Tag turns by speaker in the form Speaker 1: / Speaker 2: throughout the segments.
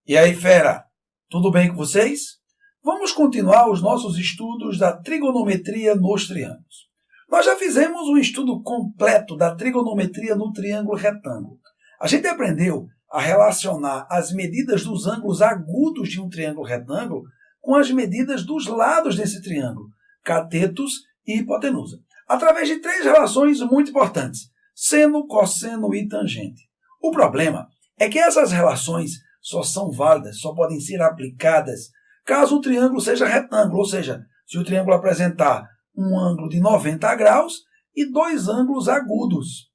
Speaker 1: E aí, fera, tudo bem com vocês? Vamos continuar os nossos estudos da trigonometria nos triângulos. Nós já fizemos um estudo completo da trigonometria no triângulo retângulo. A gente aprendeu a relacionar as medidas dos ângulos agudos de um triângulo retângulo com as medidas dos lados desse triângulo, catetos e hipotenusa, através de três relações muito importantes: seno, cosseno e tangente. O problema é que essas relações só são válidas, só podem ser aplicadas caso o triângulo seja retângulo, ou seja, se o triângulo apresentar um ângulo de 90 graus e dois ângulos agudos.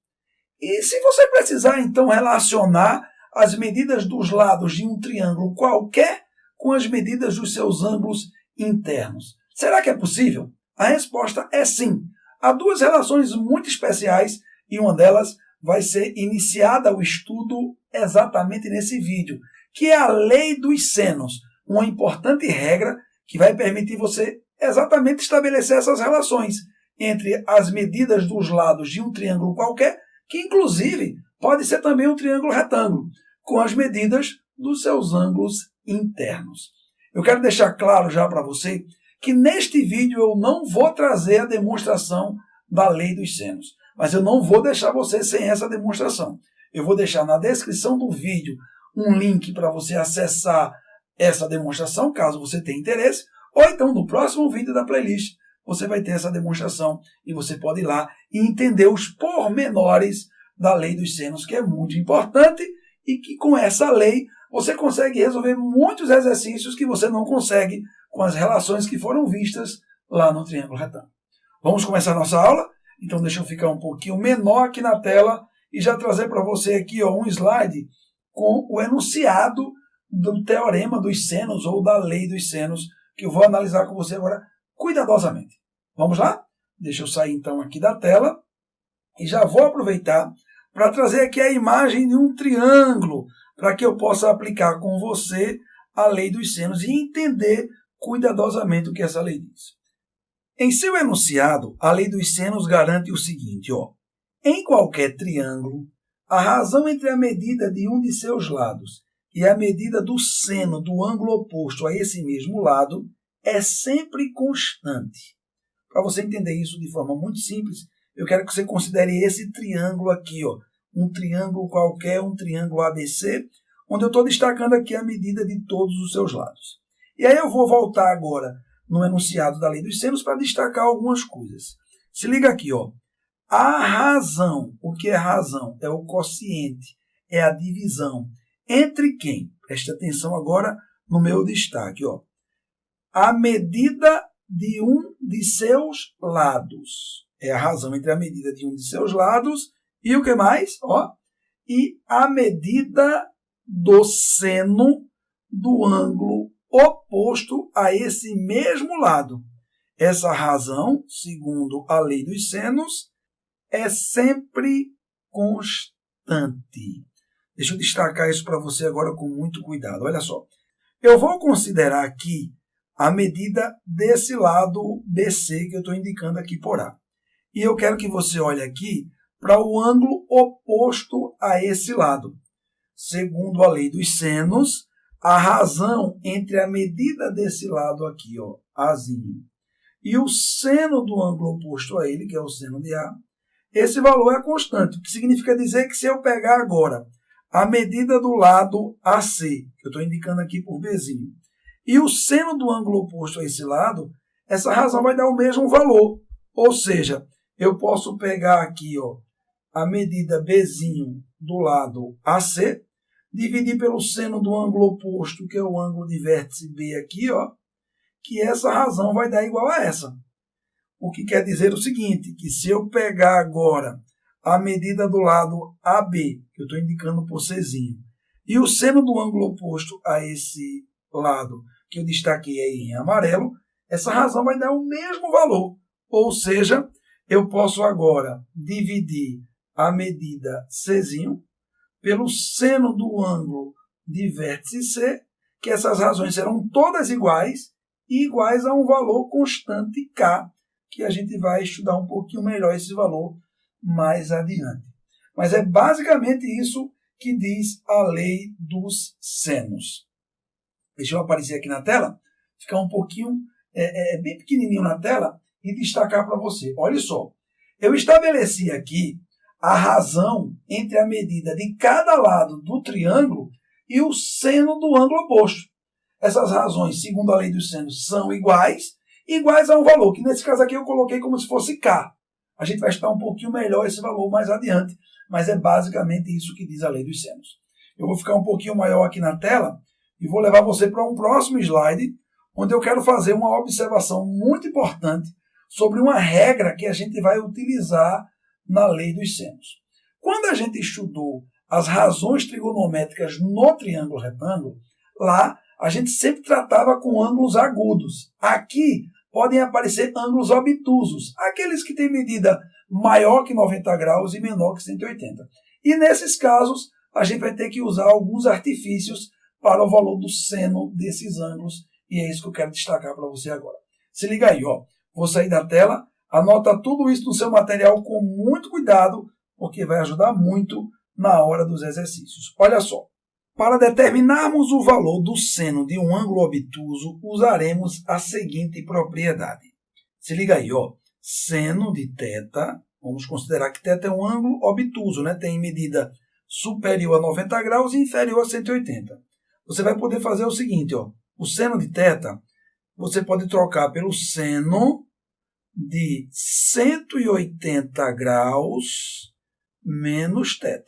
Speaker 1: E se você precisar, então, relacionar as medidas dos lados de um triângulo qualquer com as medidas dos seus ângulos internos, será que é possível? A resposta é sim. Há duas relações muito especiais e uma delas vai ser iniciada o estudo exatamente nesse vídeo, que é a lei dos senos, uma importante regra que vai permitir você exatamente estabelecer essas relações entre as medidas dos lados de um triângulo qualquer, que inclusive pode ser também um triângulo retângulo, com as medidas dos seus ângulos internos. Eu quero deixar claro já para você que neste vídeo eu não vou trazer a demonstração da lei dos senos, mas eu não vou deixar você sem essa demonstração. Eu vou deixar na descrição do vídeo um link para você acessar essa demonstração, caso você tenha interesse, ou então no próximo vídeo da playlist você vai ter essa demonstração e você pode ir lá e entender os pormenores da lei dos senos, que é muito importante e que com essa lei você consegue resolver muitos exercícios que você não consegue com as relações que foram vistas lá no triângulo retângulo. Vamos começar a nossa aula? Então deixa eu ficar um pouquinho menor aqui na tela e já trazer para você aqui um slide com o enunciado do teorema dos senos ou da lei dos senos, que eu vou analisar com você agora cuidadosamente. Vamos lá? Deixa eu sair então aqui da tela e já vou aproveitar para trazer aqui a imagem de um triângulo, para que eu possa aplicar com você a lei dos senos e entender cuidadosamente o que essa lei diz. Em seu enunciado, a lei dos senos garante o seguinte: em qualquer triângulo, a razão entre a medida de um de seus lados e a medida do seno do ângulo oposto a esse mesmo lado é sempre constante. Para você entender isso de forma muito simples, eu quero que você considere esse triângulo aqui, um triângulo qualquer, um triângulo ABC, onde eu estou destacando aqui a medida de todos os seus lados. E aí eu vou voltar agora no enunciado da lei dos senos para destacar algumas coisas. Se liga aqui, a razão, o que é razão? É o quociente, é a divisão. Entre quem? Preste atenção agora no meu destaque, a medida de um de seus lados. É a razão entre a medida de um de seus lados e o que mais? E a medida do seno do ângulo oposto a esse mesmo lado. Essa razão, segundo a lei dos senos, é sempre constante. Deixa eu destacar isso para você agora com muito cuidado. Olha só. Eu vou considerar aqui a medida desse lado BC que eu estou indicando aqui por A. E eu quero que você olhe aqui para o ângulo oposto a esse lado. Segundo a lei dos senos, a razão entre a medida desse lado aqui, Azinho, e o seno do ângulo oposto a ele, que é o seno de A, esse valor é constante, o que significa dizer que se eu pegar agora a medida do lado AC, que eu estou indicando aqui por Bzinho, e o seno do ângulo oposto a esse lado, essa razão vai dar o mesmo valor. Ou seja, eu posso pegar aqui a medida Bzinho do lado AC, dividir pelo seno do ângulo oposto, que é o ângulo de vértice B aqui, que essa razão vai dar igual a essa. O que quer dizer o seguinte, que se eu pegar agora a medida do lado AB, que eu estou indicando por Czinho, e o seno do ângulo oposto a esse lado, que eu destaquei aí em amarelo, essa razão vai dar o mesmo valor. Ou seja, eu posso agora dividir a medida Czinho pelo seno do ângulo de vértice C, que essas razões serão todas iguais e iguais a um valor constante K, que a gente vai estudar um pouquinho melhor esse valor mais adiante. Mas é basicamente isso que diz a lei dos senos. Deixa eu aparecer aqui na tela, ficar um pouquinho, bem pequenininho na tela e destacar para você. Olha só, eu estabeleci aqui a razão entre a medida de cada lado do triângulo e o seno do ângulo oposto. Essas razões, segundo a lei dos senos, são iguais a um valor, que nesse caso aqui eu coloquei como se fosse K. A gente vai estudar um pouquinho melhor esse valor mais adiante, mas é basicamente isso que diz a lei dos senos. Eu vou ficar um pouquinho maior aqui na tela e vou levar você para um próximo slide, onde eu quero fazer uma observação muito importante sobre uma regra que a gente vai utilizar na lei dos senos. Quando a gente estudou as razões trigonométricas no triângulo retângulo, lá a gente sempre tratava com ângulos agudos. Aqui podem aparecer ângulos obtusos, aqueles que têm medida maior que 90 graus e menor que 180. E nesses casos, a gente vai ter que usar alguns artifícios para o valor do seno desses ângulos, e é isso que eu quero destacar para você agora. Se liga aí, ó. Vou sair da tela, anota tudo isso no seu material com muito cuidado, porque vai ajudar muito na hora dos exercícios. Olha só. Para determinarmos o valor do seno de um ângulo obtuso, usaremos a seguinte propriedade. Se liga aí, ó. Seno de θ, vamos considerar que θ é um ângulo obtuso, né? Tem medida superior a 90 graus e inferior a 180. Você vai poder fazer o seguinte, ó. O seno de θ, você pode trocar pelo seno de 180 graus menos θ.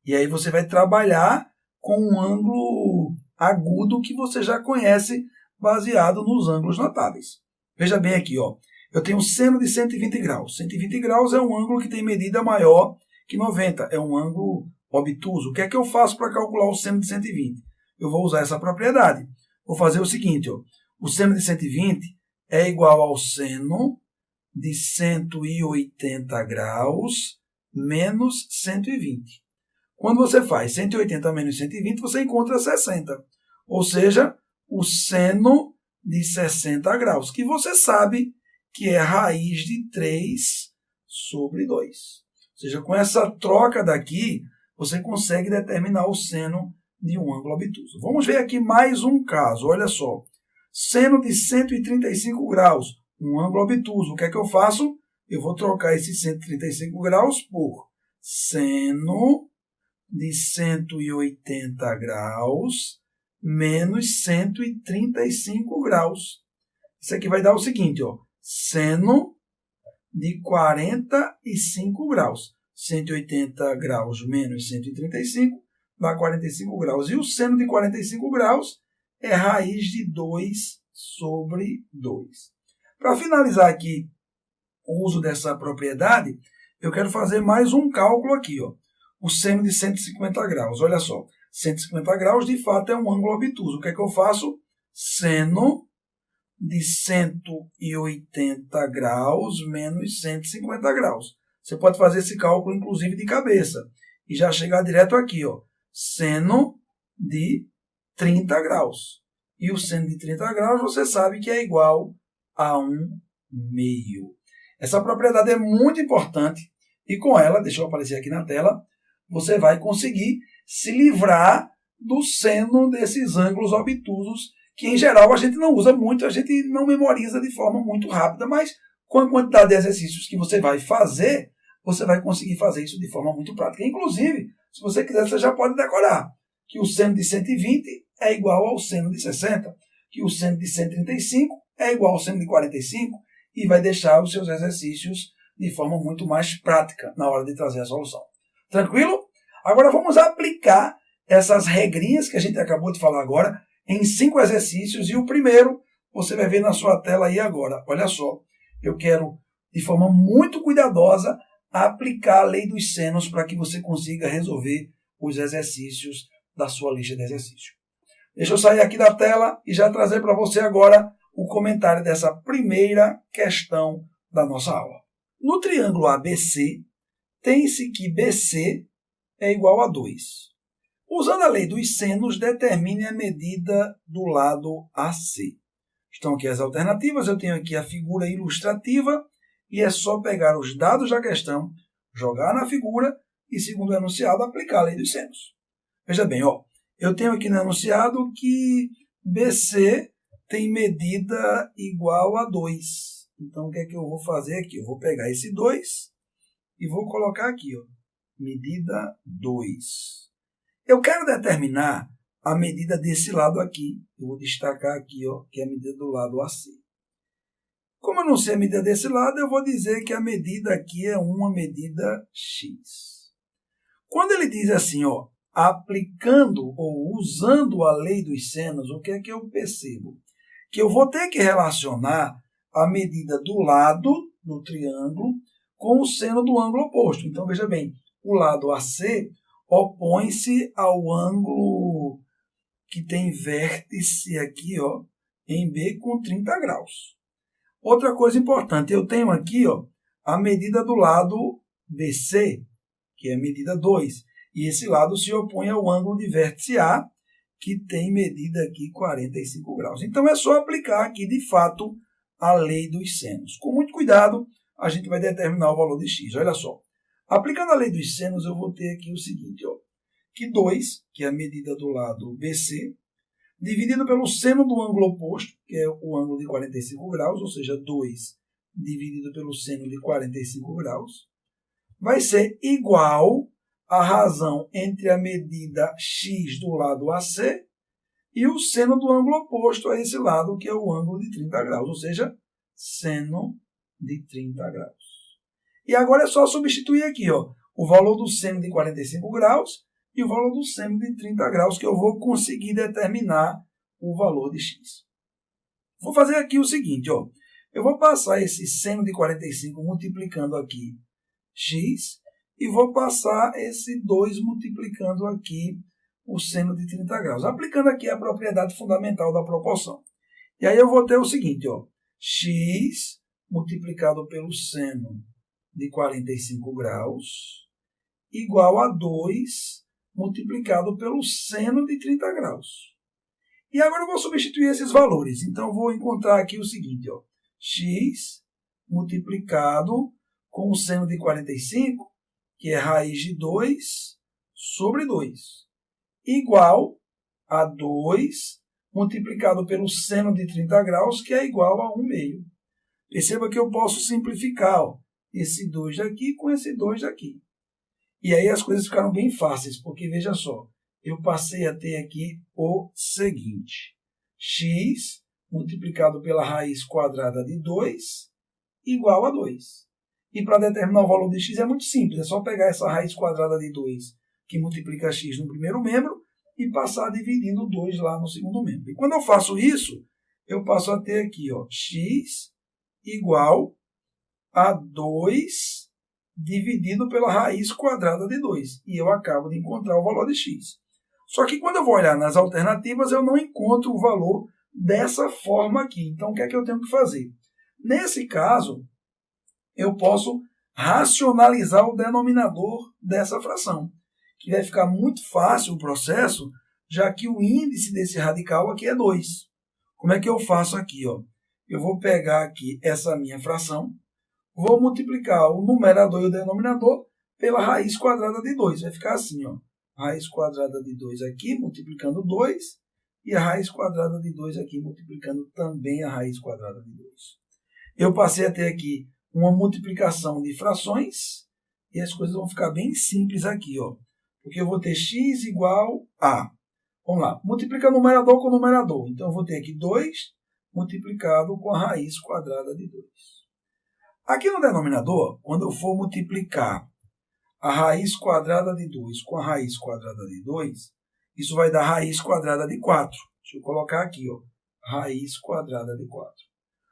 Speaker 1: E aí você vai trabalhar com um ângulo agudo que você já conhece, baseado nos ângulos notáveis. Veja bem aqui, ó. Eu tenho seno de 120 graus. 120 graus é um ângulo que tem medida maior que 90. É um ângulo obtuso. O que é que eu faço para calcular o seno de 120? Eu vou usar essa propriedade. Vou fazer o seguinte, ó. O seno de 120 é igual ao seno de 180 graus menos 120. Quando você faz 180 menos 120, você encontra 60. Ou seja, o seno de 60 graus, que você sabe que é raiz de 3 sobre 2. Ou seja, com essa troca daqui, você consegue determinar o seno de um ângulo obtuso. Vamos ver aqui mais um caso. Olha só. Seno de 135 graus, um ângulo obtuso. O que é que eu faço? Eu vou trocar esse 135 graus por seno de 180 graus menos 135 graus. Isso aqui vai dar o seguinte, ó, seno de 45 graus. 180 graus menos 135 dá 45 graus. E o seno de 45 graus é raiz de 2 sobre 2. Para finalizar aqui o uso dessa propriedade, eu quero fazer mais um cálculo aqui, ó. O seno de 150 graus. Olha só, 150 graus de fato é um ângulo obtuso. O que é que eu faço? Seno de 180 graus menos 150 graus. Você pode fazer esse cálculo, inclusive, de cabeça. E já chegar direto aqui, ó. Seno de 30 graus. E o seno de 30 graus você sabe que é igual a 1/2. Essa propriedade é muito importante. E com ela, deixa eu aparecer aqui na tela, você vai conseguir se livrar do seno desses ângulos obtusos, que em geral a gente não usa muito, a gente não memoriza de forma muito rápida, mas com a quantidade de exercícios que você vai fazer, você vai conseguir fazer isso de forma muito prática. Inclusive, se você quiser, você já pode decorar que o seno de 120 é igual ao seno de 60, que o seno de 135 é igual ao seno de 45, e vai deixar os seus exercícios de forma muito mais prática na hora de trazer a solução. Tranquilo? Agora vamos aplicar essas regrinhas que a gente acabou de falar agora em 5 exercícios. E o primeiro você vai ver na sua tela aí agora. Olha só, eu quero de forma muito cuidadosa aplicar a lei dos senos para que você consiga resolver os exercícios da sua lista de exercícios. Deixa eu sair aqui da tela e já trazer para você agora o comentário dessa primeira questão da nossa aula. No triângulo ABC, tem-se que BC é igual a 2. Usando a lei dos senos, determine a medida do lado AC. Estão aqui as alternativas, eu tenho aqui a figura ilustrativa e é só pegar os dados da questão, jogar na figura e, segundo o enunciado, aplicar a lei dos senos. Veja bem, ó, eu tenho aqui no enunciado que BC tem medida igual a 2. Então, o que é que eu vou fazer aqui? Eu vou pegar esse 2 e vou colocar aqui, ó, medida 2. Eu quero determinar a medida desse lado aqui. Eu vou destacar aqui, ó, que é a medida do lado AC. Como eu não sei a medida desse lado, eu vou dizer que a medida aqui é uma medida X. Quando ele diz assim, ó, aplicando ou usando a lei dos senos, o que é que eu percebo? Que eu vou ter que relacionar a medida do lado do triângulo com o seno do ângulo oposto. Então, veja bem, o lado AC opõe-se ao ângulo que tem vértice aqui, ó, em B com 30 graus. Outra coisa importante, eu tenho aqui, ó, a medida do lado BC, que é a medida 2. E esse lado se opõe ao ângulo de vértice A, que tem medida aqui 45 graus. Então, é só aplicar aqui, de fato, a lei dos senos. Com muito cuidado, a gente vai determinar o valor de x. Olha só. Aplicando a lei dos senos, eu vou ter aqui o seguinte, ó, que 2, que é a medida do lado BC, dividido pelo seno do ângulo oposto, que é o ângulo de 45 graus, ou seja, 2 dividido pelo seno de 45 graus, vai ser igual à razão entre a medida x do lado AC e o seno do ângulo oposto a esse lado, que é o ângulo de 30 graus, ou seja, seno de 30 graus. E agora é só substituir aqui, ó, o valor do seno de 45 graus e o valor do seno de 30 graus, que eu vou conseguir determinar o valor de x. Vou fazer aqui o seguinte, ó, eu vou passar esse seno de 45 multiplicando aqui x e vou passar esse 2 multiplicando aqui o seno de 30 graus, aplicando aqui a propriedade fundamental da proporção. E aí eu vou ter o seguinte, ó, x multiplicado pelo seno de 45 graus igual a 2 multiplicado pelo seno de 30 graus. E agora eu vou substituir esses valores. Então, eu vou encontrar aqui o seguinte, ó, x multiplicado com o seno de 45, que é raiz de 2 sobre 2, igual a 2 multiplicado pelo seno de 30 graus, que é igual a 1 meio. Perceba que eu posso simplificar, ó, esse 2 daqui com esse 2 daqui. E aí as coisas ficaram bem fáceis, porque veja só, eu passei a ter aqui o seguinte, x multiplicado pela raiz quadrada de 2 igual a 2. E para determinar o valor de x é muito simples, é só pegar essa raiz quadrada de 2, que multiplica x no primeiro membro, e passar dividindo 2 lá no segundo membro. E quando eu faço isso, eu passo a ter aqui, ó, x igual a 2 dividido pela raiz quadrada de 2. E eu acabo de encontrar o valor de x. Só que quando eu vou olhar nas alternativas, eu não encontro o valor dessa forma aqui. Então, o que é que eu tenho que fazer? Nesse caso, eu posso racionalizar o denominador dessa fração, que vai ficar muito fácil o processo, já que o índice desse radical aqui é 2. Como é que eu faço aqui? Ó? Eu vou pegar aqui essa minha fração, vou multiplicar o numerador e o denominador pela raiz quadrada de 2. Vai ficar assim, ó, raiz quadrada de 2 aqui, multiplicando 2, e a raiz quadrada de 2 aqui, multiplicando também a raiz quadrada de 2. Eu passei a ter aqui uma multiplicação de frações, e as coisas vão ficar bem simples aqui, ó, porque eu vou ter x igual a, vamos lá, multiplica numerador com numerador, então eu vou ter aqui 2 multiplicado com a raiz quadrada de 2. Aqui no denominador, quando eu for multiplicar a raiz quadrada de 2 com a raiz quadrada de 2, isso vai dar raiz quadrada de 4. Deixa eu colocar aqui, ó, raiz quadrada de 4.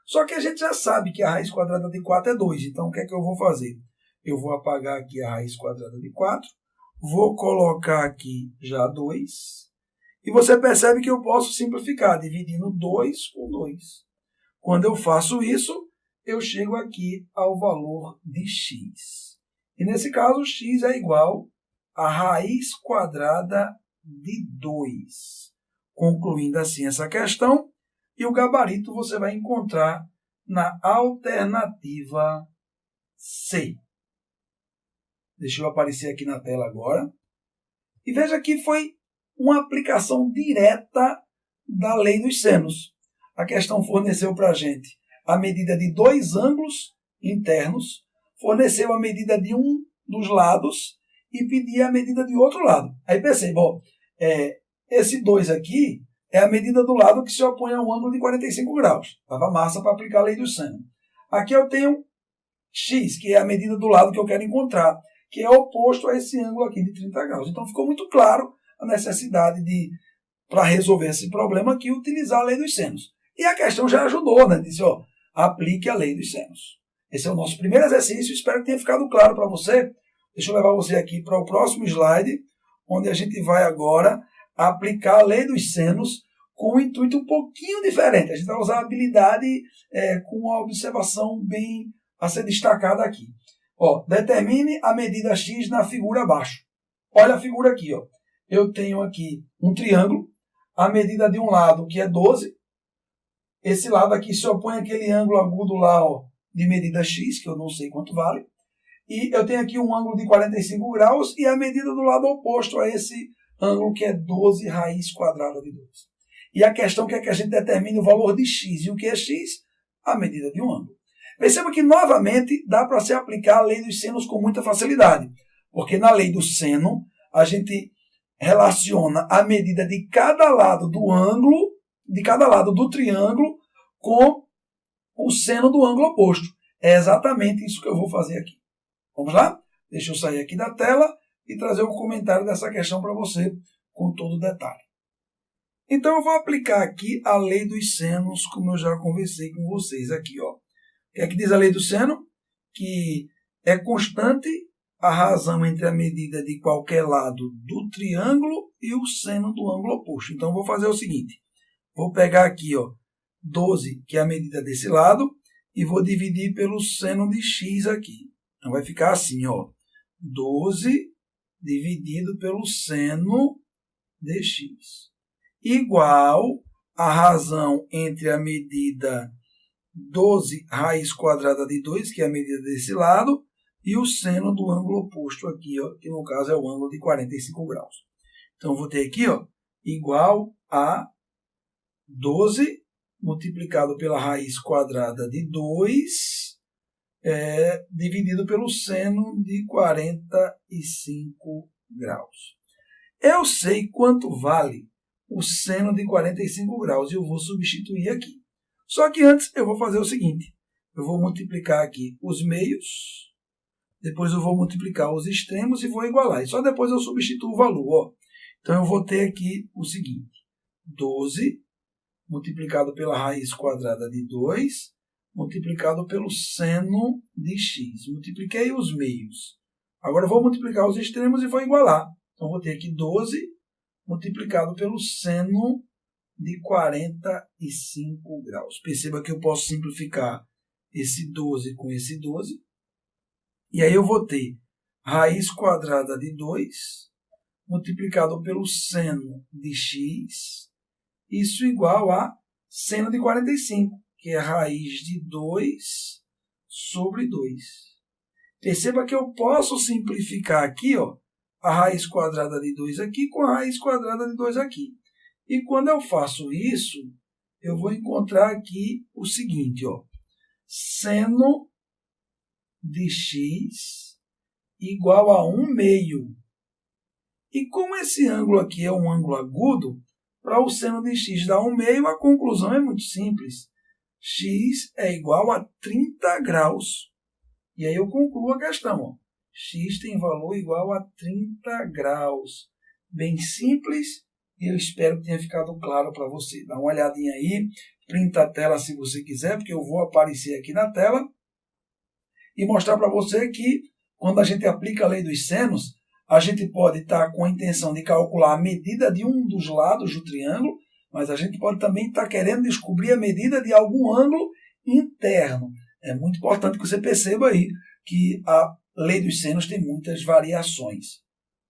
Speaker 1: Só que a gente já sabe que a raiz quadrada de 4 é 2, então o que é que eu vou fazer? Eu vou apagar aqui a raiz quadrada de 4, vou colocar aqui já 2, e você percebe que eu posso simplificar, dividindo 2 com 2. Quando eu faço isso, eu chego aqui ao valor de x. E nesse caso, x é igual a raiz quadrada de 2. Concluindo assim essa questão, e o gabarito você vai encontrar na alternativa C. Deixa eu aparecer aqui na tela agora. E veja que foi uma aplicação direta da lei dos senos. A questão forneceu para a gente a medida de dois ângulos internos, forneceu a medida de um dos lados e pedia a medida de outro lado. Aí pensei, bom, esse 2 aqui é a medida do lado que se opõe a um ângulo de 45 graus. Estava massa para aplicar a lei do seno. Aqui eu tenho x, que é a medida do lado que eu quero encontrar, que é oposto a esse ângulo aqui de 30 graus. Então ficou muito claro a necessidade de, para resolver esse problema aqui, utilizar a lei dos senos. E a questão já ajudou, né? Disse, ó, aplique a lei dos senos. Esse é o nosso primeiro exercício, espero que tenha ficado claro para você. Deixa eu levar você aqui para o próximo slide, onde a gente vai agora aplicar a lei dos senos com um intuito um pouquinho diferente. A gente vai usar a habilidade com uma observação bem a ser destacada aqui. Ó, determine a medida x na figura abaixo. Olha a figura aqui. Ó. Eu tenho aqui um triângulo, a medida de um lado que é 12. Esse lado aqui se opõe àquele ângulo agudo lá, ó, de medida x, que eu não sei quanto vale. E eu tenho aqui um ângulo de 45 graus e a medida do lado oposto a esse ângulo que é 12 raiz quadrada de 2. E a questão é que a gente determine o valor de x. E o que é x? A medida de um ângulo. Perceba que, novamente, dá para se aplicar a lei dos senos com muita facilidade. Porque na lei do seno, a gente relaciona a medida de cada lado do ângulo, de cada lado do triângulo, com o seno do ângulo oposto. É exatamente isso que eu vou fazer aqui. Vamos lá? Deixa eu sair aqui da tela e trazer um comentário dessa questão para você com todo o detalhe. Então, eu vou aplicar aqui a lei dos senos, como eu já conversei com vocês aqui. Ó. O que é que diz a lei do seno? Que é constante a razão entre a medida de qualquer lado do triângulo e o seno do ângulo oposto. Então, eu vou fazer o seguinte. Vou pegar aqui, ó, 12, que é a medida desse lado, e vou dividir pelo seno de x aqui. Então, vai ficar assim, ó, 12 dividido pelo seno de x. Igual a razão entre a medida 12 raiz quadrada de 2, que é a medida desse lado, e o seno do ângulo oposto aqui, ó, que no caso é o ângulo de 45 graus. Então, vou ter aqui, ó, igual a 12 multiplicado pela raiz quadrada de 2, dividido pelo seno de 45 graus. Eu sei quanto vale o seno de 45 graus e eu vou substituir aqui. Só que antes eu vou fazer o seguinte. Eu vou multiplicar aqui os meios, depois eu vou multiplicar os extremos e vou igualar. E só depois eu substituo o valor. Ó. Então eu vou ter aqui o seguinte. 12 multiplicado pela raiz quadrada de 2, multiplicado pelo seno de x. Multipliquei os meios. Agora eu vou multiplicar os extremos e vou igualar. Então eu vou ter aqui 12 multiplicado pelo seno de 45 graus. Perceba que eu posso simplificar esse 12 com esse 12. E aí eu vou ter raiz quadrada de 2 multiplicado pelo seno de x. Isso igual a seno de 45, que é raiz de 2 sobre 2. Perceba que eu posso simplificar aqui, ó, a raiz quadrada de 2 aqui com a raiz quadrada de 2 aqui. E quando eu faço isso, eu vou encontrar aqui o seguinte, ó, seno de x igual a 1 meio. E como esse ângulo aqui é um ângulo agudo, para o seno de x dar 1 meio, a conclusão é muito simples. X é igual a 30 graus. E aí eu concluo a questão, ó. X tem valor igual a 30 graus. Bem simples, e eu espero que tenha ficado claro para você. Dá uma olhadinha aí, printa a tela se você quiser, porque eu vou aparecer aqui na tela e mostrar para você que quando a gente aplica a lei dos senos, a gente pode estar com a intenção de calcular a medida de um dos lados do triângulo, mas a gente pode também estar querendo descobrir a medida de algum ângulo interno. É muito importante que você perceba aí que a lei dos senos tem muitas variações.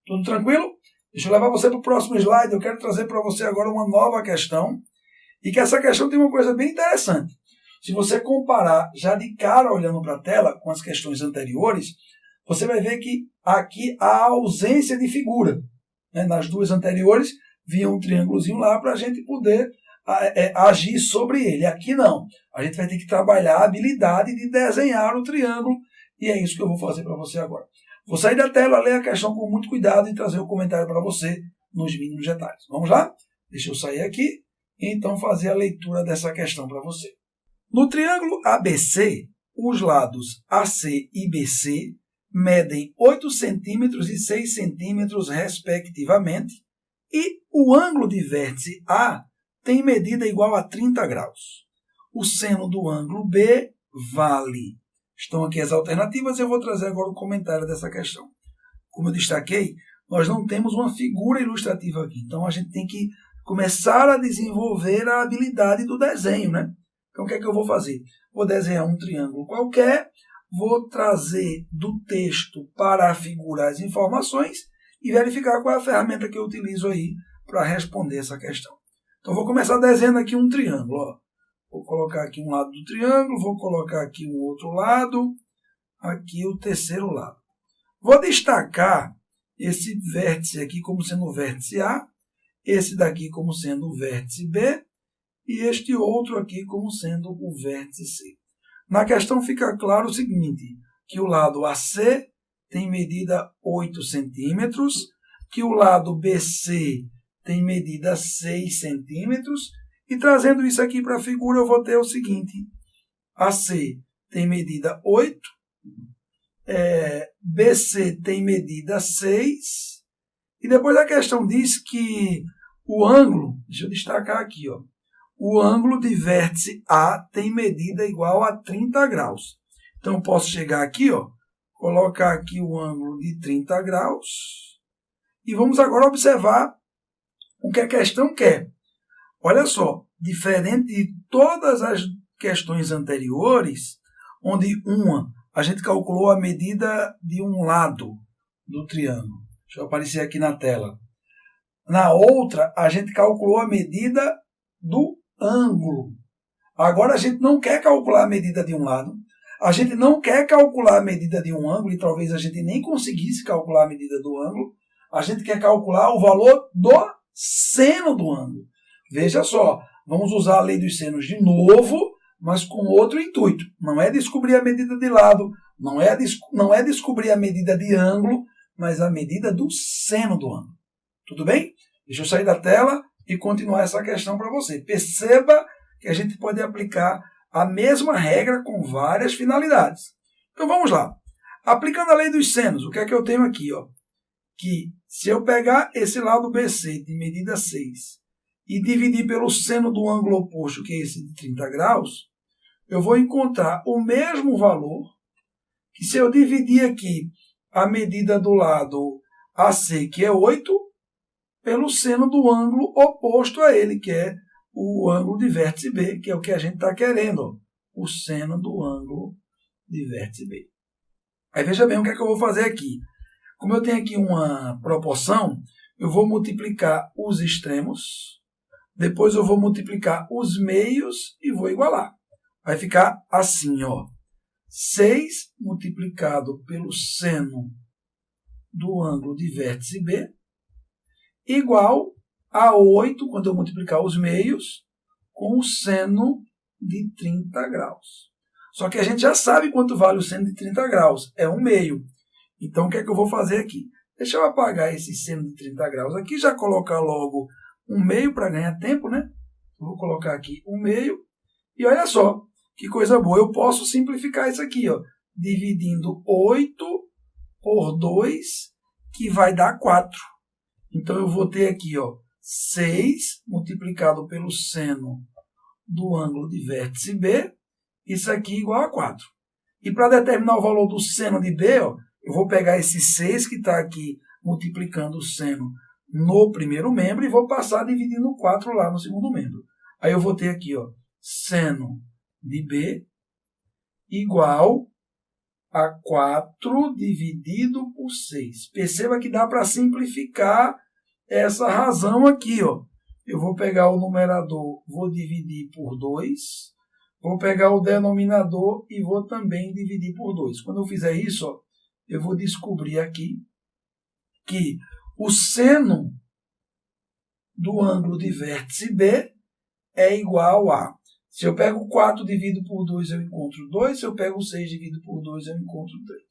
Speaker 1: Tudo tranquilo? Deixa eu levar você para o próximo slide. Eu quero trazer para você agora uma nova questão. E que essa questão tem uma coisa bem interessante. Se você comparar já de cara olhando para a tela com as questões anteriores, você vai ver que aqui há ausência de figura. Nas duas anteriores vinha um triângulozinho lá para a gente poder agir sobre ele. Aqui não. A gente vai ter que trabalhar a habilidade de desenhar o triângulo e é isso que eu vou fazer para você agora. Vou sair da tela, ler a questão com muito cuidado e trazer o comentário para você nos mínimos detalhes. Vamos lá? Deixa eu sair aqui e então fazer a leitura dessa questão para você. No triângulo ABC, os lados AC e BC medem 8 centímetros e 6 centímetros respectivamente e o ângulo de vértice A tem medida igual a 30 graus. O seno do ângulo B vale. Estão aqui as alternativas, eu vou trazer agora o comentário dessa questão. Como eu destaquei, nós não temos uma figura ilustrativa aqui, então a gente tem que começar a desenvolver a habilidade do desenho, né? Então o que é que eu vou fazer? Vou desenhar um triângulo qualquer, vou trazer do texto para a figura as informações e verificar qual é a ferramenta que eu utilizo aí para responder essa questão. Então vou começar desenhando aqui um triângulo, ó. Vou colocar aqui um lado do triângulo, vou colocar aqui um outro lado, aqui o terceiro lado. Vou destacar esse vértice aqui como sendo o vértice A, esse daqui como sendo o vértice B e este outro aqui como sendo o vértice C. Na questão fica claro o seguinte, que o lado AC tem medida 8 centímetros, que o lado BC tem medida 6 centímetros, e trazendo isso aqui para a figura, eu vou ter o seguinte, AC tem medida 8, BC tem medida 6, e depois a questão diz que o ângulo, deixa eu destacar aqui, ó, o ângulo de vértice A tem medida igual a 30 graus. Então, eu posso chegar aqui, ó, colocar aqui o ângulo de 30 graus, e vamos agora observar o que a questão quer. Olha só, diferente de todas as questões anteriores, onde uma a gente calculou a medida de um lado do triângulo. Deixa eu aparecer aqui na tela. Na outra, a gente calculou a medida do ângulo. Agora, a gente não quer calcular a medida de um lado, a gente não quer calcular a medida de um ângulo, e talvez a gente nem conseguisse calcular a medida do ângulo, a gente quer calcular o valor do seno do ângulo. Veja só, vamos usar a lei dos senos de novo, mas com outro intuito. Não é descobrir a medida de lado, não é descobrir a medida de ângulo, mas a medida do seno do ângulo. Tudo bem? Deixa eu sair da tela e continuar essa questão para você. Perceba que a gente pode aplicar a mesma regra com várias finalidades. Então vamos lá. Aplicando a lei dos senos, o que é que eu tenho aqui? Ó? Que se eu pegar esse lado BC de medida 6 e dividir pelo seno do ângulo oposto, que é esse de 30 graus, eu vou encontrar o mesmo valor que se eu dividir aqui a medida do lado AC, que é 8, pelo seno do ângulo oposto a ele, que é o ângulo de vértice B, que é o que a gente está querendo, ó, o seno do ângulo de vértice B. Aí veja bem o que é que eu vou fazer aqui. Como eu tenho aqui uma proporção, eu vou multiplicar os extremos, depois eu vou multiplicar os meios e vou igualar. Vai ficar assim, ó, 6 multiplicado pelo seno do ângulo de vértice B, igual a 8, quando eu multiplicar os meios, com o seno de 30 graus. Só que a gente já sabe quanto vale o seno de 30 graus, é 1 meio. Então, o que é que eu vou fazer aqui? Deixa eu apagar esse seno de 30 graus aqui, já colocar logo 1 meio para ganhar tempo, né? Vou colocar aqui 1 meio. E olha só, que coisa boa, eu posso simplificar isso aqui, ó, dividindo 8 por 2, que vai dar 4. Então, eu vou ter aqui, ó, 6 multiplicado pelo seno do ângulo de vértice B, isso aqui igual a 4. E para determinar o valor do seno de B, ó, eu vou pegar esse 6 que está aqui multiplicando o seno no primeiro membro e vou passar dividindo 4 lá no segundo membro. Aí eu vou ter aqui, ó, seno de B igual a 4 dividido por 6. Perceba que dá para simplificar essa razão aqui, ó. Eu vou pegar o numerador, vou dividir por 2. Vou pegar o denominador e vou também dividir por 2. Quando eu fizer isso, ó, eu vou descobrir aqui que o seno do ângulo de vértice B é igual a... Se eu pego 4 divido por 2, eu encontro 2. Se eu pego 6 divido por 2, eu encontro 3.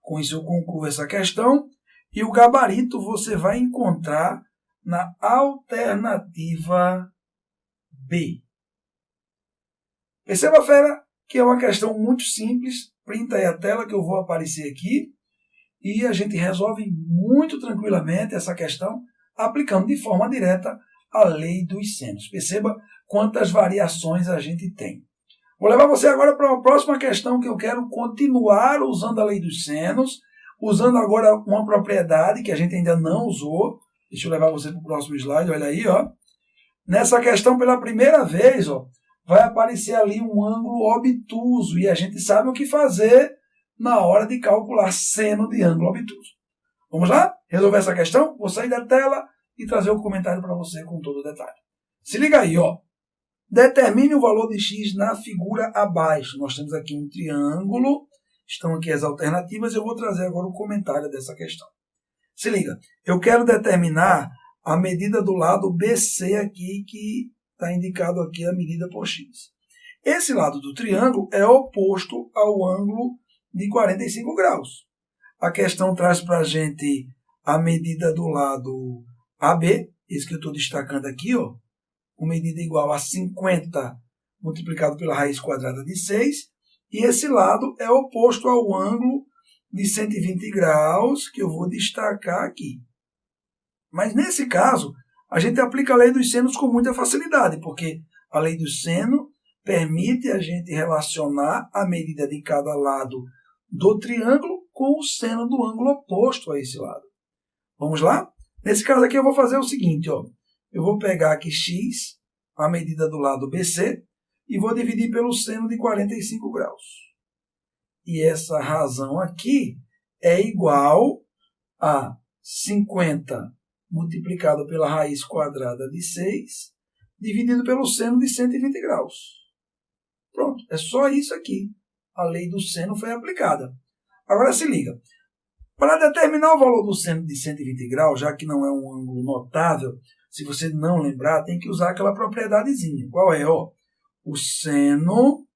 Speaker 1: Com isso, eu concluo essa questão. E o gabarito você vai encontrar na alternativa B. Perceba, fera, que é uma questão muito simples. Printa aí a tela que eu vou aparecer aqui. E a gente resolve muito tranquilamente essa questão, aplicando de forma direta a lei dos senos. Perceba quantas variações a gente tem. Vou levar você agora para uma próxima questão que eu quero continuar usando a lei dos senos, usando agora uma propriedade que a gente ainda não usou. Deixa eu levar você para o próximo slide, olha aí, ó. Nessa questão, pela primeira vez, ó, vai aparecer ali um ângulo obtuso e a gente sabe o que fazer na hora de calcular seno de ângulo obtuso. Vamos lá? Resolver essa questão? Vou sair da tela e trazer o comentário para você com todo o detalhe. Se liga aí, ó. Determine o valor de x na figura abaixo. Nós temos aqui um triângulo, estão aqui as alternativas, eu vou trazer agora o comentário dessa questão. Se liga, eu quero determinar a medida do lado BC aqui, que está indicado aqui a medida por x. Esse lado do triângulo é oposto ao ângulo de 45 graus. A questão traz para a gente a medida do lado AB, esse que eu estou destacando aqui, ó, com medida igual a 50 multiplicado pela raiz quadrada de 6, e esse lado é oposto ao ângulo de 120 graus, que eu vou destacar aqui. Mas nesse caso, a gente aplica a lei dos senos com muita facilidade, porque a lei do seno permite a gente relacionar a medida de cada lado do triângulo com o seno do ângulo oposto a esse lado. Vamos lá? Nesse caso aqui eu vou fazer o seguinte, ó. Eu vou pegar aqui x, a medida do lado BC, e vou dividir pelo seno de 45 graus. E essa razão aqui é igual a 50 multiplicado pela raiz quadrada de 6, dividido pelo seno de 120 graus. Pronto, é só isso aqui. A lei do seno foi aplicada. Agora se liga. Para determinar o valor do seno de 120 graus, já que não é um ângulo notável, se você não lembrar, tem que usar aquela propriedadezinha. Qual é? Ó, o seno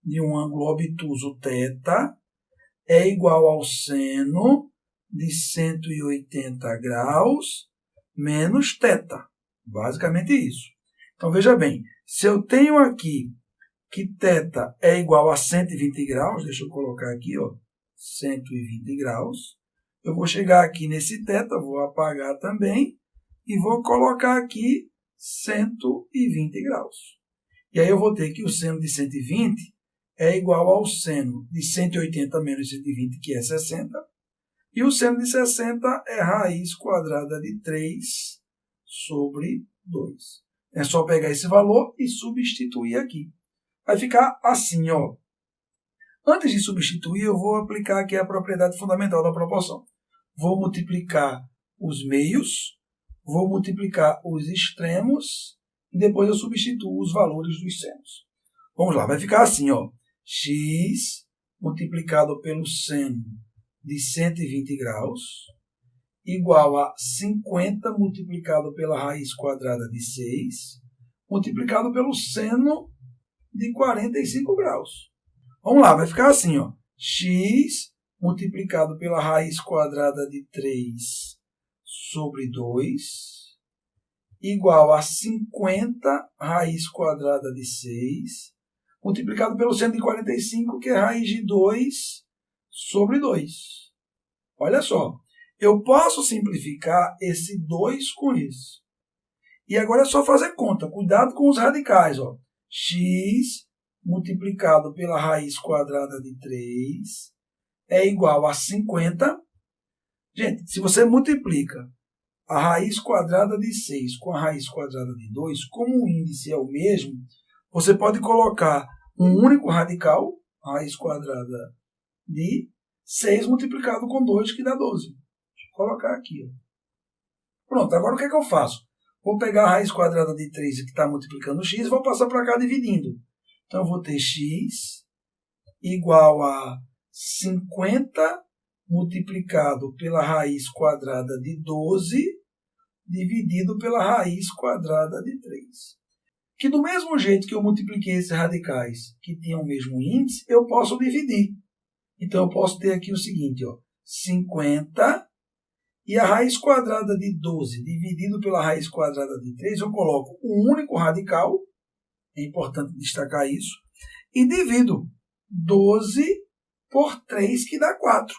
Speaker 1: de um ângulo obtuso θ é igual ao seno de 180 graus menos θ. Basicamente isso. Então, veja bem, se eu tenho aqui que θ é igual a 120 graus, deixa eu colocar aqui, ó, 120 graus, eu vou chegar aqui nesse θ, vou apagar também, e vou colocar aqui 120 graus. E aí eu vou ter que o seno de 120 é igual ao seno de 180 menos 120, que é 60, e o seno de 60 é raiz quadrada de 3 sobre 2. É só pegar esse valor e substituir aqui. Vai ficar assim, ó. Antes de substituir, eu vou aplicar aqui a propriedade fundamental da proporção. Vou multiplicar os meios, vou multiplicar os extremos, e depois eu substituo os valores dos senos. Vamos lá, vai ficar assim, ó. X multiplicado pelo seno de 120 graus igual a 50 multiplicado pela raiz quadrada de 6 multiplicado pelo seno de 45 graus. Vamos lá, vai ficar assim, ó. X multiplicado pela raiz quadrada de 3 sobre 2 igual a 50 raiz quadrada de 6 multiplicado pelo seno de 45, que é raiz de 2 sobre 2. Olha só, eu posso simplificar esse 2 com isso. E agora é só fazer conta. Cuidado com os radicais, ó. X multiplicado pela raiz quadrada de 3 é igual a 50. Gente, se você multiplica a raiz quadrada de 6 com a raiz quadrada de 2, como o índice é o mesmo, você pode colocar um único radical, a raiz quadrada de 6 multiplicado com 2, que dá 12. Deixa eu colocar aqui, ó. Pronto, agora o que é que eu faço? Vou pegar a raiz quadrada de 3, que está multiplicando x, e vou passar para cá dividindo. Então, eu vou ter x igual a 50 multiplicado pela raiz quadrada de 12, dividido pela raiz quadrada de 3. Que do mesmo jeito que eu multipliquei esses radicais que tinham o mesmo índice, eu posso dividir. Então, eu posso ter aqui o seguinte, 50 e a raiz quadrada de 12 dividido pela raiz quadrada de 3, eu coloco um único radical, é importante destacar isso, e divido 12 por 3, que dá 4.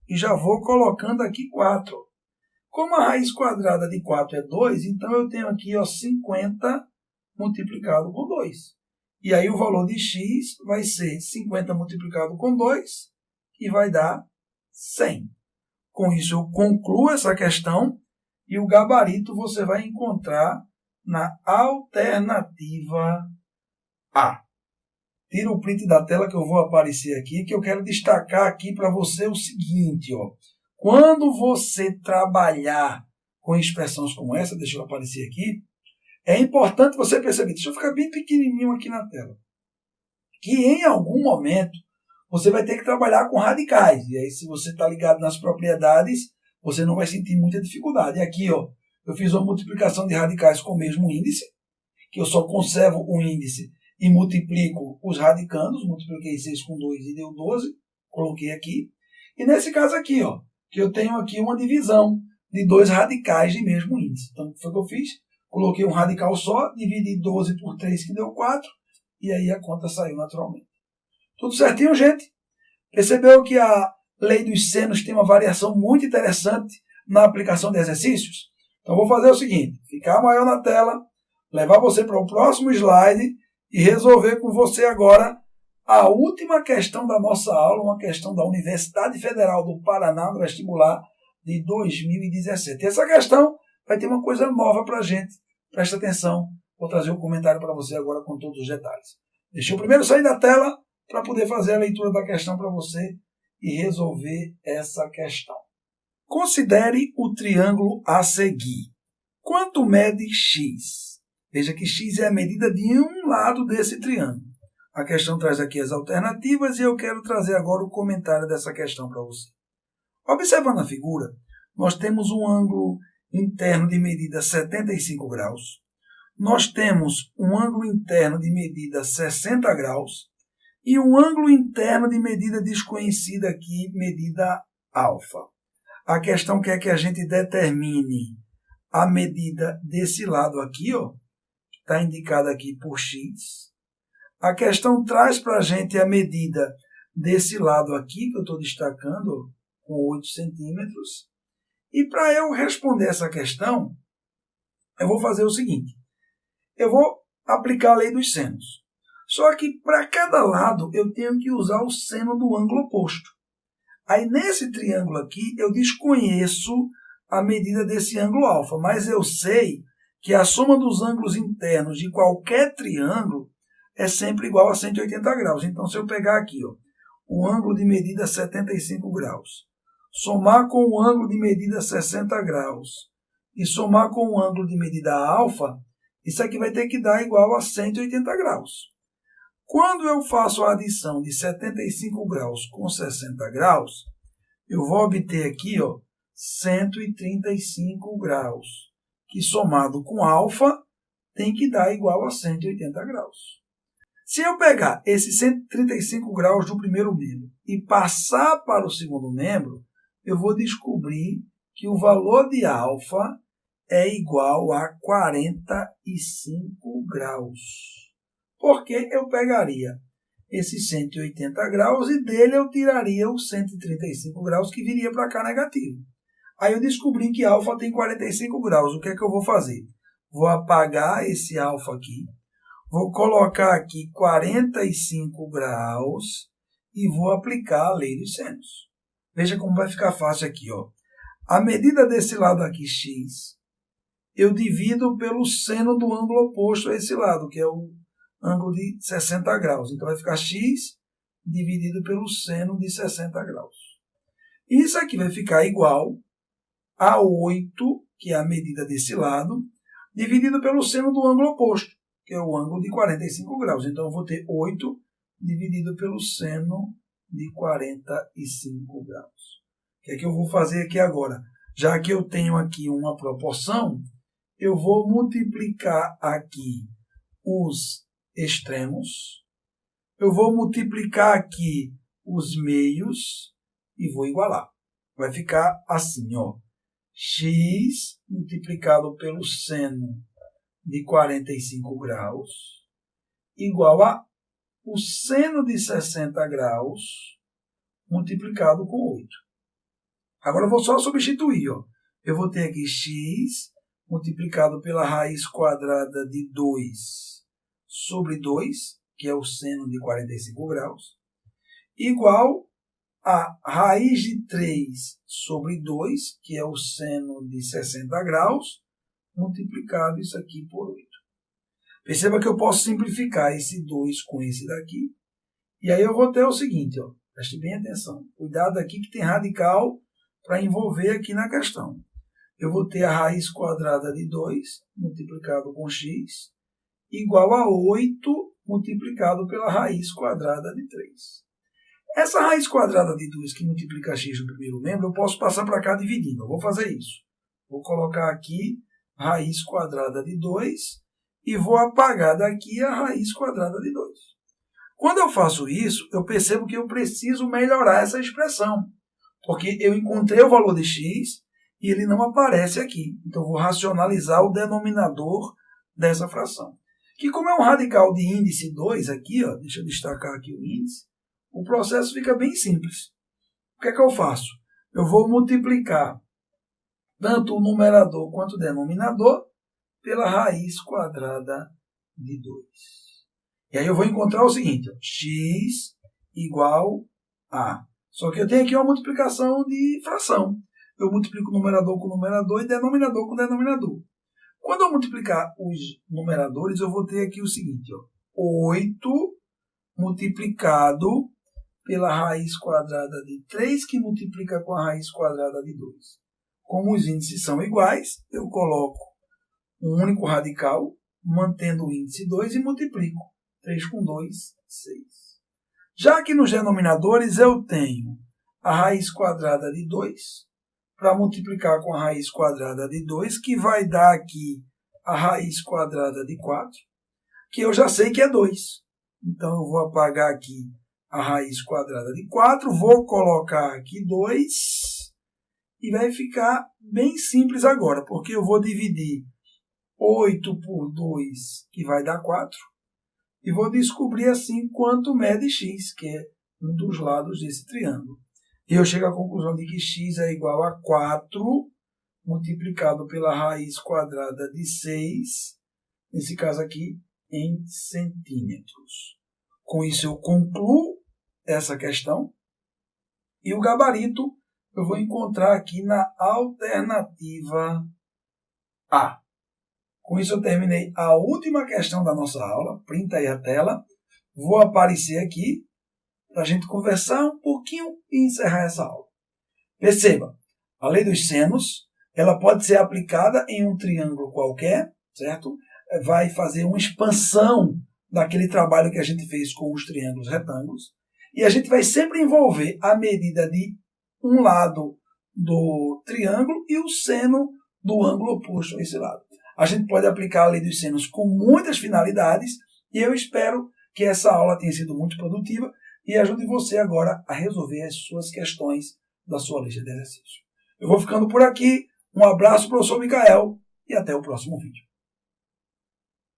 Speaker 1: E já vou colocando aqui 4. Como a raiz quadrada de 4 é 2, então eu tenho aqui 50 multiplicado com 2. E aí o valor de x vai ser 50 multiplicado com 2, que vai dar 100. Com isso eu concluo essa questão e o gabarito você vai encontrar na alternativa A. Tira o print da tela que eu vou aparecer aqui, que eu quero destacar aqui para você o seguinte, Quando você trabalhar com expressões como essa, deixa eu aparecer aqui, é importante você perceber, deixa eu ficar bem pequenininho aqui na tela, que em algum momento você vai ter que trabalhar com radicais. E aí, se você está ligado nas propriedades, você não vai sentir muita dificuldade. E aqui, eu fiz uma multiplicação de radicais com o mesmo índice, que eu só conservo o índice e multiplico os radicandos. Multipliquei 6 com 2 e deu 12. Coloquei aqui. E nesse caso aqui, que eu tenho aqui uma divisão de dois radicais de mesmo índice. Então, o que foi que eu fiz? Coloquei um radical só, dividi 12 por 3, que deu 4. E aí a conta saiu naturalmente. Tudo certinho, gente? Percebeu que a lei dos senos tem uma variação muito interessante na aplicação de exercícios? Então, vou fazer o seguinte, ficar maior na tela, levar você para o próximo slide e resolver com você agora a última questão da nossa aula, uma questão da Universidade Federal do Paraná no vestibular de 2017. E essa questão vai ter uma coisa nova para a gente. Presta atenção, vou trazer um comentário para você agora com todos os detalhes. Deixa eu primeiro sair da tela para poder fazer a leitura da questão para você e resolver essa questão. Considere o triângulo a seguir. Quanto mede x? Veja que x é a medida de um lado desse triângulo. A questão traz aqui as alternativas e eu quero trazer agora o comentário dessa questão para você. Observando a figura, nós temos um ângulo interno de medida 75 graus. Nós temos um ângulo interno de medida 60 graus. E um ângulo interno de medida desconhecida aqui, medida alfa. A questão quer que a gente determine a medida desse lado aqui, que está indicada aqui por x. A questão traz para a gente a medida desse lado aqui, que eu estou destacando, com 8 centímetros. E para eu responder essa questão, eu vou fazer o seguinte. Eu vou aplicar a lei dos senos. Só que para cada lado eu tenho que usar o seno do ângulo oposto. Aí nesse triângulo aqui eu desconheço a medida desse ângulo alfa, mas eu sei que a soma dos ângulos internos de qualquer triângulo é sempre igual a 180 graus. Então se eu pegar aqui o ângulo de medida 75 graus, somar com o ângulo de medida 60 graus e somar com o ângulo de medida alfa, isso aqui vai ter que dar igual a 180 graus. Quando eu faço a adição de 75 graus com 60 graus, eu vou obter aqui 135 graus, que somado com alfa tem que dar igual a 180 graus. Se eu pegar esses 135 graus do primeiro membro e passar para o segundo membro, eu vou descobrir que o valor de alfa é igual a 45 graus. Porque eu pegaria esses 180 graus e dele eu tiraria os 135 graus que viria para cá negativo. Aí eu descobri que alfa tem 45 graus. O que é que eu vou fazer? Vou apagar esse alfa aqui. Vou colocar aqui 45 graus e vou aplicar a lei dos senos. Veja como vai ficar fácil aqui. A medida desse lado aqui, x, eu divido pelo seno do ângulo oposto a esse lado, que é o ângulo de 60 graus. Então vai ficar x dividido pelo seno de 60 graus. Isso aqui vai ficar igual a 8, que é a medida desse lado, dividido pelo seno do ângulo oposto, que é o ângulo de 45 graus. Então eu vou ter 8 dividido pelo seno de 45 graus. O que é que eu vou fazer aqui agora? Já que eu tenho aqui uma proporção, eu vou multiplicar aqui os extremos, eu vou multiplicar aqui os meios e vou igualar. Vai ficar assim, ó, x multiplicado pelo seno de 45 graus igual a o seno de 60 graus multiplicado com 8. Agora eu vou só substituir, ó. Eu vou ter aqui x multiplicado pela raiz quadrada de 2 sobre 2, que é o seno de 45 graus, igual a raiz de 3 sobre 2, que é o seno de 60 graus, multiplicado isso aqui por 8. Perceba que eu posso simplificar esse 2 com esse daqui, e aí eu vou ter o seguinte, ó, preste bem atenção, cuidado aqui que tem radical para envolver aqui na questão. Eu vou ter a raiz quadrada de 2 multiplicado com x igual a 8 multiplicado pela raiz quadrada de 3. Essa raiz quadrada de 2 que multiplica x no primeiro membro, eu posso passar para cá dividindo. Eu vou fazer isso. Vou colocar aqui raiz quadrada de 2 e vou apagar daqui a raiz quadrada de 2. Quando eu faço isso, eu percebo que eu preciso melhorar essa expressão, porque eu encontrei o valor de x e ele não aparece aqui. Então, eu vou racionalizar o denominador dessa fração. Que como é um radical de índice 2 aqui, ó, deixa eu destacar aqui o índice, o processo fica bem simples. O que é que eu faço? Eu vou multiplicar tanto o numerador quanto o denominador pela raiz quadrada de 2. E aí eu vou encontrar o seguinte, ó, x igual a... Só que eu tenho aqui uma multiplicação de fração. Eu multiplico o numerador com o numerador e denominador com o denominador. Quando eu multiplicar os numeradores, eu vou ter aqui o seguinte, ó, 8 multiplicado pela raiz quadrada de 3, que multiplica com a raiz quadrada de 2. Como os índices são iguais, eu coloco um único radical, mantendo o índice 2 e multiplico. 3 com 2, 6. Já que nos denominadores eu tenho a raiz quadrada de 2, para multiplicar com a raiz quadrada de 2, que vai dar aqui a raiz quadrada de 4, que eu já sei que é 2. Então, eu vou apagar aqui a raiz quadrada de 4, vou colocar aqui 2, e vai ficar bem simples agora, porque eu vou dividir 8 por 2, que vai dar 4, e vou descobrir assim quanto mede x, que é um dos lados desse triângulo. E eu chego à conclusão de que x é igual a 4 multiplicado pela raiz quadrada de 6, nesse caso aqui, em centímetros. Com isso eu concluo essa questão e o gabarito eu vou encontrar aqui na alternativa A. Com isso eu terminei a última questão da nossa aula. Printa aí a tela. Vou aparecer aqui para a gente conversar um pouquinho e encerrar essa aula. Perceba, a lei dos senos, ela pode ser aplicada em um triângulo qualquer, certo? Vai fazer uma expansão daquele trabalho que a gente fez com os triângulos retângulos. E a gente vai sempre envolver a medida de um lado do triângulo e o seno do ângulo oposto a esse lado. A gente pode aplicar a lei dos senos com muitas finalidades e eu espero que essa aula tenha sido muito produtiva e ajude você agora a resolver as suas questões da sua lista de exercícios. Eu vou ficando por aqui. Um abraço, professor Micael, e até o próximo vídeo.